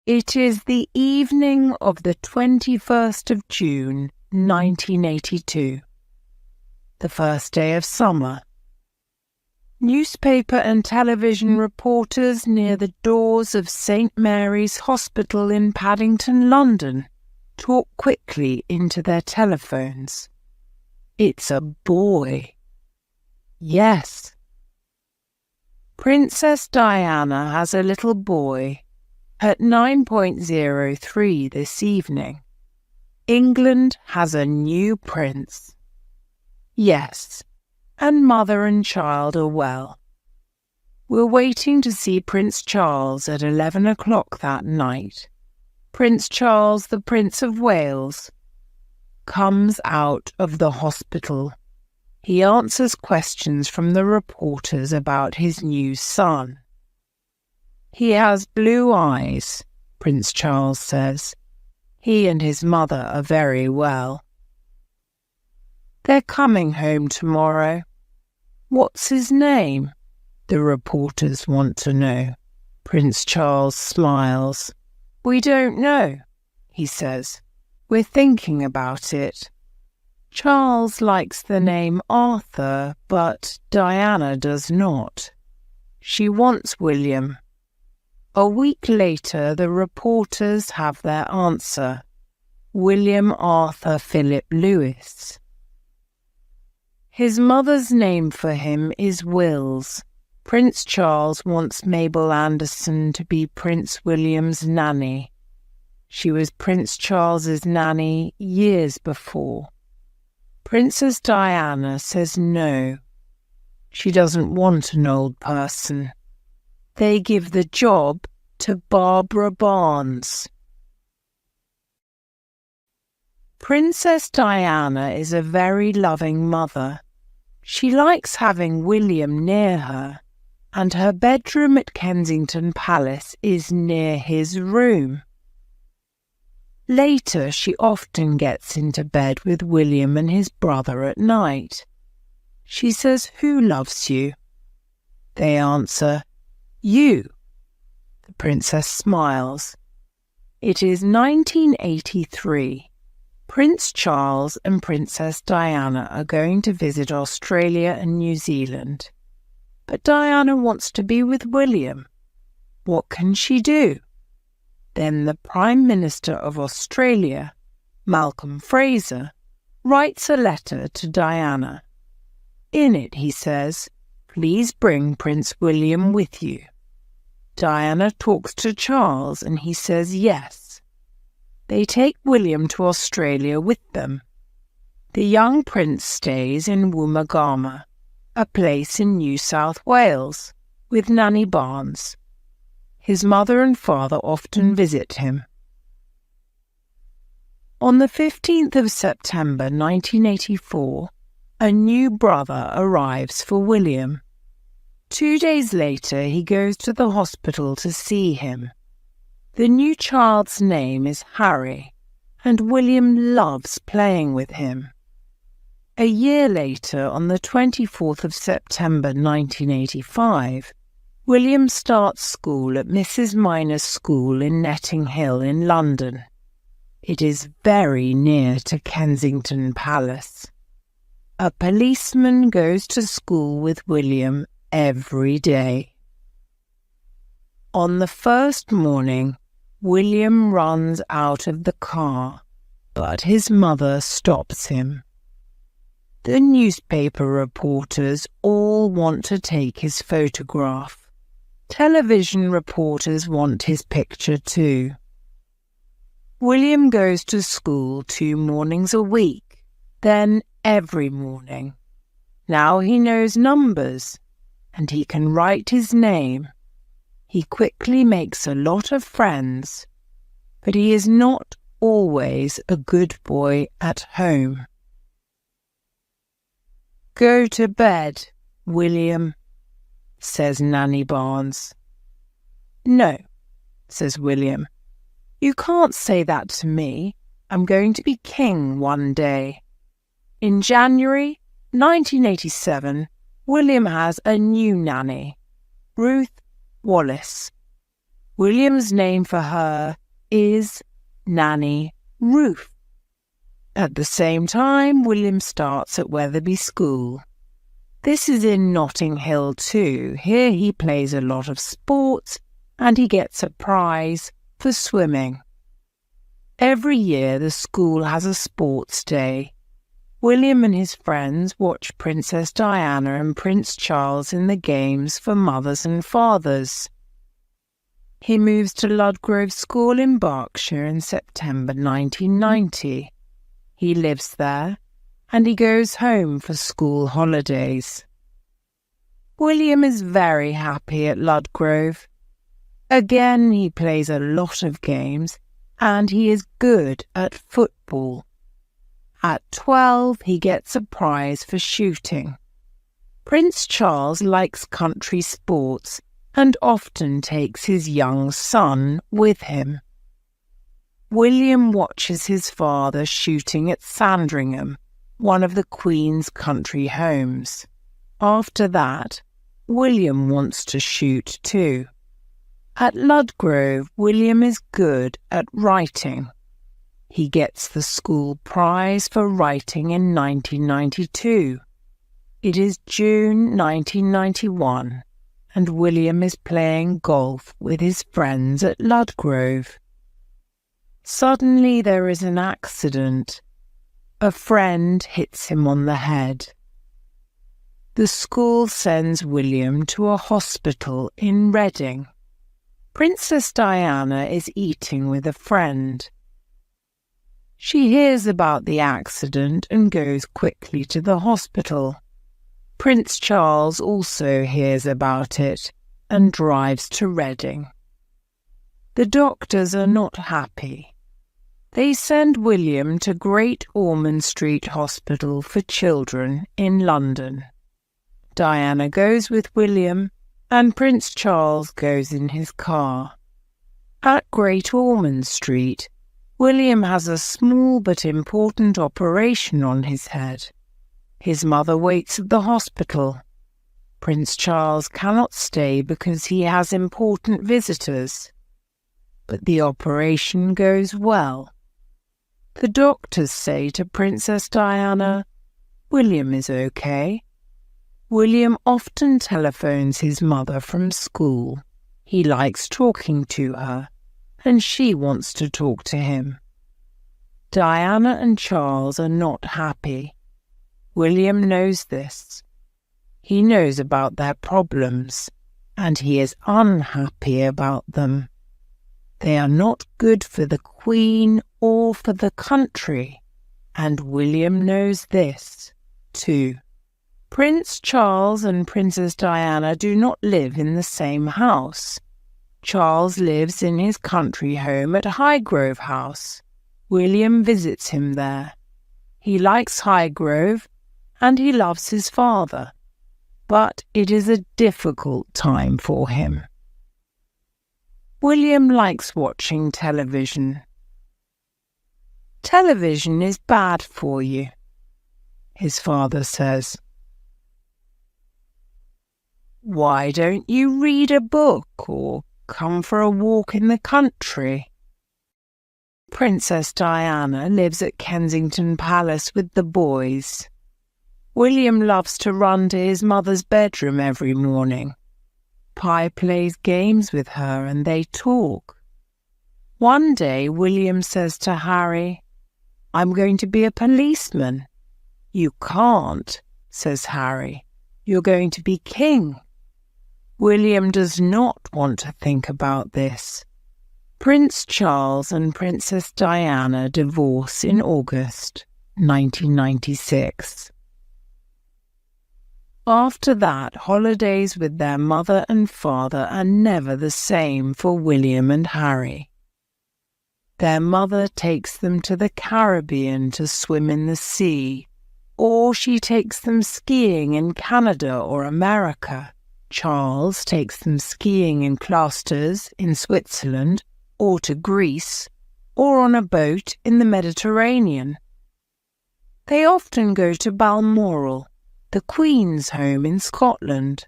It is the evening of the 21st of June, 1982, the first day of summer. Newspaper and television reporters near the doors of St. Mary's Hospital in Paddington, London, talk quickly into their telephones. It's a boy. Yes. Princess Diana has a little boy at 9:03 this evening. England has a new prince. Yes, and mother and child are well. We're waiting to see Prince Charles at 11 o'clock that night. Prince Charles, the Prince of Wales, comes out of the hospital. He answers questions from the reporters about his new son. He has blue eyes, Prince Charles says. He and his mother are very well. They're coming home tomorrow. What's his name? The reporters want to know. Prince Charles smiles. We don't know, he says. We're thinking about it. Charles likes the name Arthur, but Diana does not. She wants William. A week later, the reporters have their answer. William Arthur Philip Lewis. His mother's name for him is Wills. Prince Charles wants Mabel Anderson to be Prince William's nanny. She was Prince Charles's nanny years before. Princess Diana says no. She doesn't want an old person. They give the job to Barbara Barnes. Princess Diana is a very loving mother. She likes having William near her, and her bedroom at Kensington Palace is near his room. Later, she often gets into bed with William and his brother at night. She says, "Who loves you?" They answer, "You." The princess smiles. It is 1983. Prince Charles and Princess Diana are going to visit Australia and New Zealand. But Diana wants to be with William. What can she do? Then the Prime Minister of Australia, Malcolm Fraser, writes a letter to Diana. In it he says, "Please bring Prince William with you." Diana talks to Charles and he says yes. They take William to Australia with them. The young prince stays in Woomagama, a place in New South Wales, with Nanny Barnes. His mother and father often visit him. On the 15th of September 1984, a new brother arrives for William. 2 days later, he goes to the hospital to see him. The new child's name is Harry, and William loves playing with him. A year later, on the 24th of September 1985, William starts school at Mrs. Minor's School in Netting Hill in London. It is very near to Kensington Palace. A policeman goes to school with William every day. On the first morning, William runs out of the car, but his mother stops him. The newspaper reporters all want to take his photograph. Television reporters want his picture too. William goes to school 2 mornings a week, then every morning. Now he knows numbers, and he can write his name. He quickly makes a lot of friends, but he is not always a good boy at home. Go to bed, William, says Nanny Barnes. No, says William. You can't say that to me. I'm going to be king one day. In January 1987, William has a new nanny, Ruth Wallace. William's name for her is Nanny Ruth. At the same time, William starts at Wetherby School. This is in Notting Hill too. Here he plays a lot of sports and he gets a prize for swimming. Every year the school has a sports day. William and his friends watch Princess Diana and Prince Charles in the games for mothers and fathers. He moves to Ludgrove School in Berkshire in September 1990. He lives there and he goes home for school holidays. William is very happy at Ludgrove. Again, he plays a lot of games and he is good at football. At 12, he gets a prize for shooting. Prince Charles likes country sports and often takes his young son with him. William watches his father shooting at Sandringham, one of the Queen's country homes. After that, William wants to shoot too. At Ludgrove, William is good at writing. He gets the school prize for writing in 1992. It is June 1991, and William is playing golf with his friends at Ludgrove. Suddenly there is an accident. A friend hits him on the head. The school sends William to a hospital in Reading. Princess Diana is eating with a friend. She hears about the accident and goes quickly to the hospital. Prince Charles also hears about it and drives to Reading. The doctors are not happy. They send William to Great Ormond Street Hospital for Children in London. Diana goes with William and Prince Charles goes in his car. At Great Ormond Street, William has a small but important operation on his head. His mother waits at the hospital. Prince Charles cannot stay because he has important visitors. But the operation goes well. The doctors say to Princess Diana, "William is okay." William often telephones his mother from school. He likes talking to her, and she wants to talk to him. Diana and Charles are not happy. William knows this. He knows about their problems, and he is unhappy about them. They are not good for the Queen or for the country, and William knows this too. Prince Charles and Princess Diana do not live in the same house. Charles lives in his country home at Highgrove House. William visits him there. He likes Highgrove and he loves his father, but it is a difficult time for him. William likes watching television. Television is bad for you, his father says. Why don't you read a book or come for a walk in the country? Princess Diana lives at Kensington Palace with the boys. William loves to run to his mother's bedroom every morning. Pi plays games with her and they talk. One day William says to Harry, "I'm going to be a policeman." "You can't," says Harry. "You're going to be king." William does not want to think about this. Prince Charles and Princess Diana divorce in August 1996. After that, holidays with their mother and father are never the same for William and Harry. Their mother takes them to the Caribbean to swim in the sea, or she takes them skiing in Canada or America. Charles takes them skiing in Closters in Switzerland, or to Greece, or on a boat in the Mediterranean. They often go to Balmoral, the Queen's home in Scotland.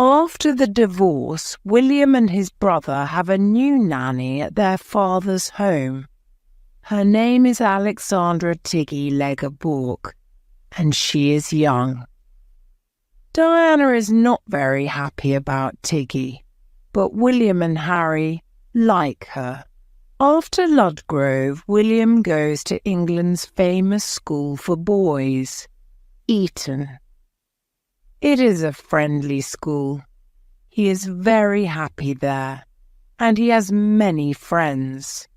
After the divorce, William and his brother have a new nanny at their father's home. Her name is Alexandra Tiggy Legger-Bourke, and she is young. Diana is not very happy about Tiggy, but William and Harry like her. After Ludgrove, William goes to England's famous school for boys, Eton. It is a friendly school. He is very happy there, and he has many friends.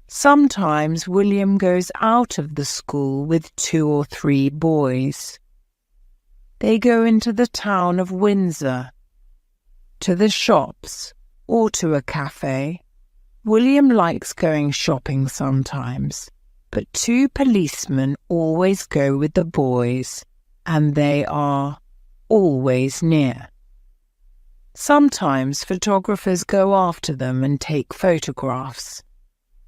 Sometimes William goes out of the school with 2 or 3 boys. They go into the town of Windsor, to the shops, or to a cafe. William likes going shopping sometimes, but 2 policemen always go with the boys, and they are always near. Sometimes photographers go after them and take photographs.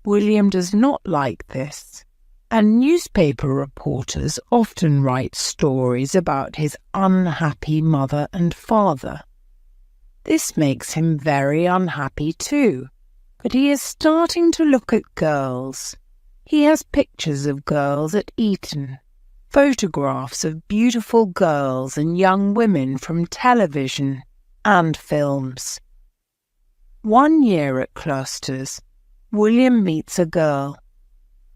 William does not like this, and newspaper reporters often write stories about his unhappy mother and father. This makes him very unhappy too, but he is starting to look at girls. He has pictures of girls at Eton, photographs of beautiful girls and young women from television and films. One year at Cloisters, William meets a girl.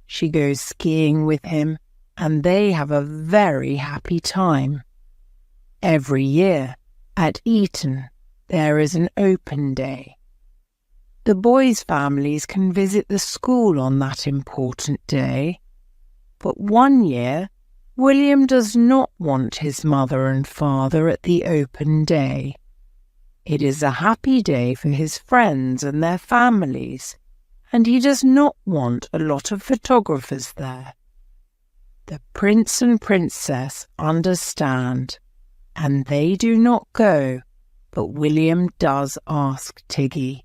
She goes skiing with him, and they have a very happy time. Every year, at Eton, there is an open day. The boys' families can visit the school on that important day, but one year, William does not want his mother and father at the open day. It is a happy day for his friends and their families, and he does not want a lot of photographers there. The prince and princess understand, and they do not go, but William does ask Tiggy.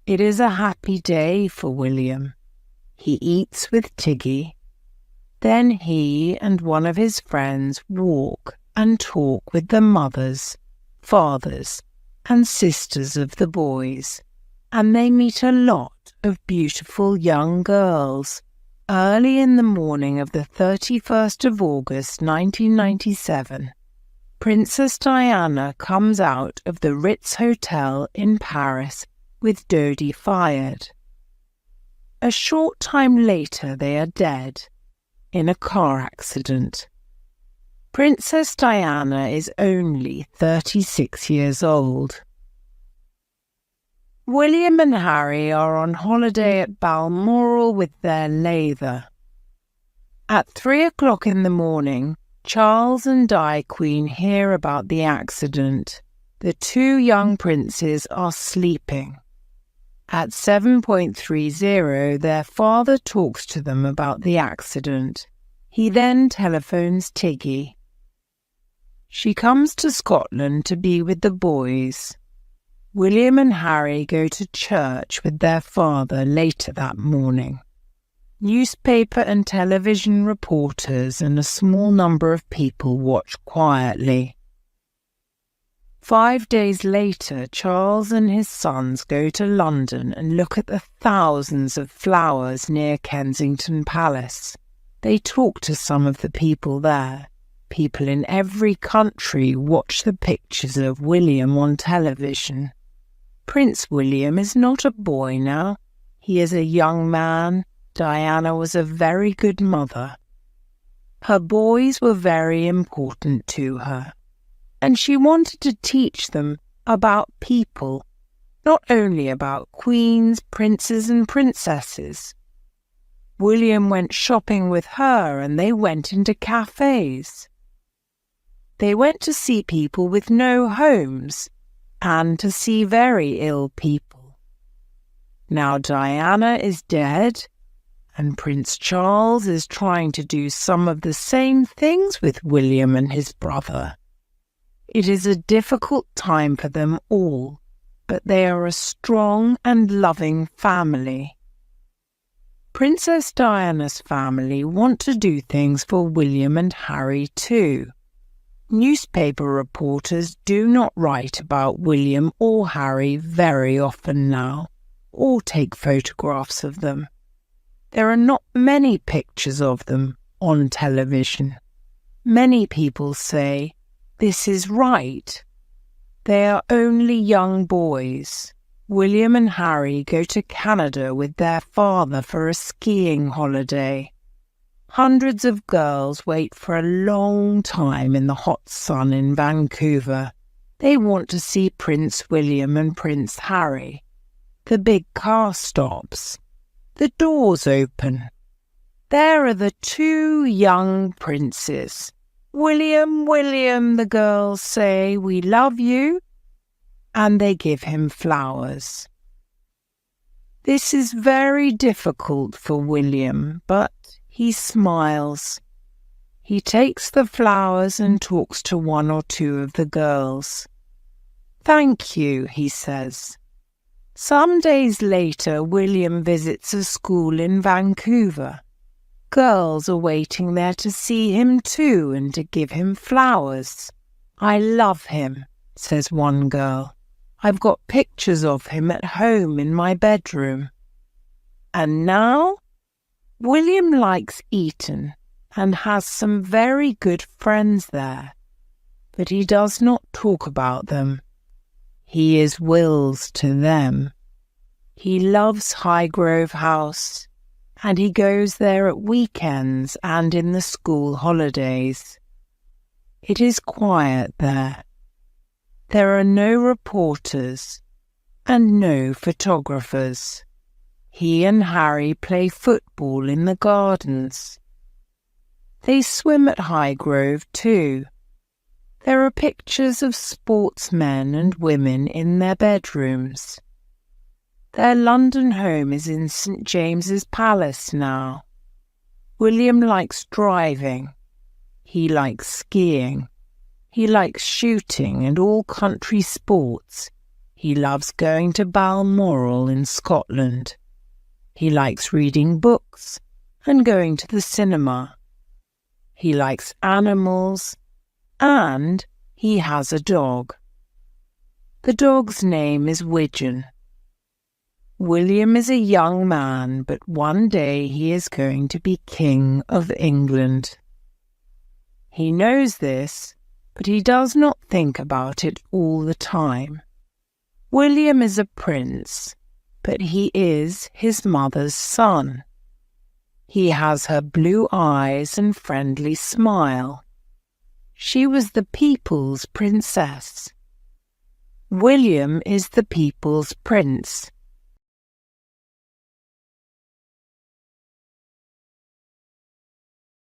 It is a happy day for William. He eats with Tiggy. Then he and one of his friends walk and talk with the mothers, fathers, and sisters of the boys, and they meet a lot of beautiful young girls. Early in the morning of the 31st of August 1997, Princess Diana comes out of the Ritz Hotel in Paris with Dodi fired. A short time later they are dead in a car accident. Princess Diana is only 36 years old. William and Harry are on holiday at Balmoral with their lather. At 3 o'clock in the morning, Charles and Di Queen hear about the accident. The 2 young princes are sleeping. At 7:30, their father talks to them about the accident. He then telephones Tiggy. She comes to Scotland to be with the boys. William and Harry go to church with their father later that morning. Newspaper and television reporters and a small number of people watch quietly. 5 days later, Charles and his sons go to London and look at the thousands of flowers near Kensington Palace. They talk to some of the people there. People in every country watch the pictures of William on television. Prince William is not a boy now. He is a young man. Diana was a very good mother. Her boys were very important to her, and she wanted to teach them about people, not only about queens, princes and princesses. William went shopping with her and they went into cafes. They went to see people with no homes and to see very ill people. Now Diana is dead, and Prince Charles is trying to do some of the same things with William and his brother. It is a difficult time for them all, but they are a strong and loving family. Princess Diana's family want to do things for William and Harry too. Newspaper reporters do not write about William or Harry very often now, or take photographs of them. There are not many pictures of them on television. Many people say, "This is right." They are only young boys. William and Harry go to Canada with their father for a skiing holiday. Hundreds of girls wait for a long time in the hot sun in Vancouver. They want to see Prince William and Prince Harry. The big car stops. The doors open. There are the two young princes. "William, William," the girls say, "we love you." And they give him flowers. This is very difficult for William, but he smiles. He takes the flowers and talks to one or two of the girls. "Thank you," he says. Some days later, William visits a school in Vancouver. Girls are waiting there to see him too and to give him flowers. "I love him," says one girl. "I've got pictures of him at home in my bedroom." And now, William likes Eton and has some very good friends there, but he does not talk about them. He is Will's to them. He loves Highgrove House, and he goes there at weekends and in the school holidays. It is quiet there. There are no reporters and no photographers. He and Harry play football in the gardens. They swim at Highgrove too. There are pictures of sportsmen and women in their bedrooms. Their London home is in St. James's Palace now. William likes driving. He likes skiing. He likes shooting and all country sports. He loves going to Balmoral in Scotland. He likes reading books and going to the cinema. He likes animals, and he has a dog. The dog's name is Widgeon. William is a young man, but one day he is going to be King of England. He knows this, but he does not think about it all the time. William is a prince, but he is his mother's son. He has her blue eyes and friendly smile. She was the people's princess. William is the people's prince,